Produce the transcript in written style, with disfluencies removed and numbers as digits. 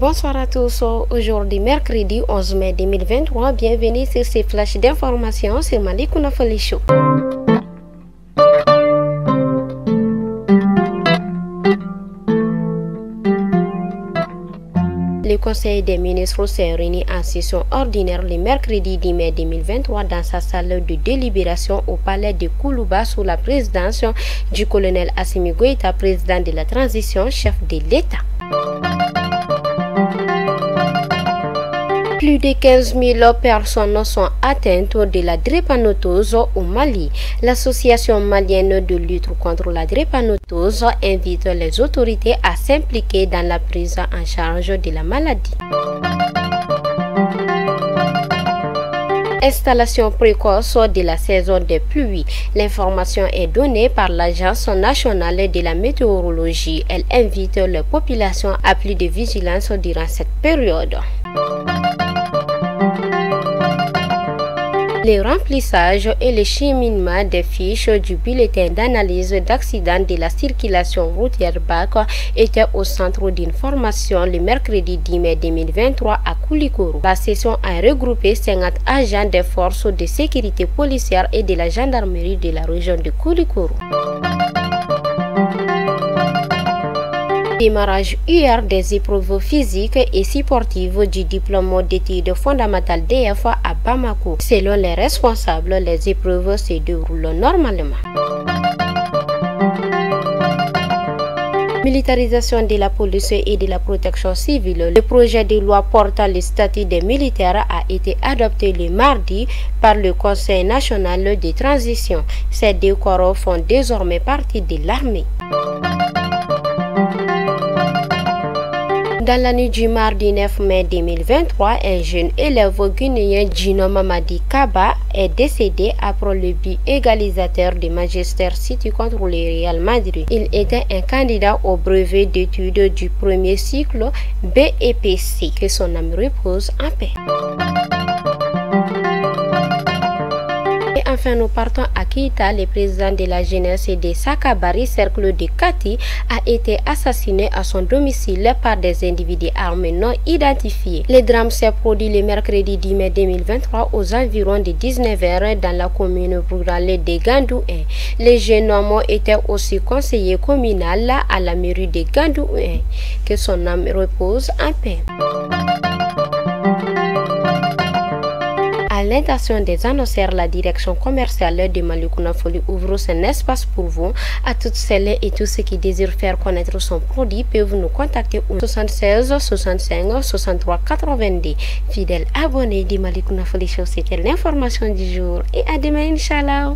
Bonsoir à tous. Aujourd'hui, mercredi 11 mai 2023, bienvenue sur ces flashs d'informations sur Malikouna Foli Show. Le Conseil des ministres s'est réuni en session ordinaire le mercredi 10 mai 2023 dans sa salle de délibération au palais de Koulouba sous la présidence du colonel Assimi Goïta, président de la transition, chef de l'État. Plus de 15 000 personnes sont atteintes de la drépanocytose au Mali. L'association malienne de lutte contre la drépanocytose invite les autorités à s'impliquer dans la prise en charge de la maladie. Installation précoce de la saison des pluies. L'information est donnée par l'Agence nationale de la météorologie. Elle invite les populations à plus de vigilance durant cette période. Le remplissage et le cheminement des fiches du bulletin d'analyse d'accident de la circulation routière BAC étaient au centre d'une formation le mercredi 10 mai 2023 à Koulikoro. La session a regroupé 50 agents des forces de sécurité policière et de la gendarmerie de la région de Koulikoro. Démarrage hier des épreuves physiques et sportives du diplôme d'études fondamentales DF à Bamako. Selon les responsables, les épreuves se déroulent normalement. Militarisation de la police et de la protection civile. Le projet de loi portant le statut des militaires a été adopté le mardi par le Conseil national de transition. Ces deux corps font désormais partie de l'armée. Dans la nuit du mardi 9 mai 2023, un jeune élève guinéen Gino Mamadi Kaba est décédé après le but égalisateur de Manchester City contre le Real Madrid. Il était un candidat au brevet d'études du premier cycle BEPC. Que son âme repose en paix. Enfin, nous partons à Keita. Le président de la jeunesse de Sakabari, cercle de Kati, a été assassiné à son domicile par des individus armés non identifiés. Le drame s'est produit le mercredi 10 mai 2023 aux environs de 19 h dans la commune rurale de Gandouin. Le jeune homme était aussi conseiller communal à la mairie de Gandouin. Que son âme repose en paix. À l'intention des annonceurs, la direction commerciale de Malikouna Foli ouvre son espace pour vous. À toutes celles et tous ceux qui désirent faire connaître son produit peuvent nous contacter au 76 65 63 82. Fidèles abonnés de Malikouna Foli Show, c'était l'information du jour et à demain, Inch'Allah.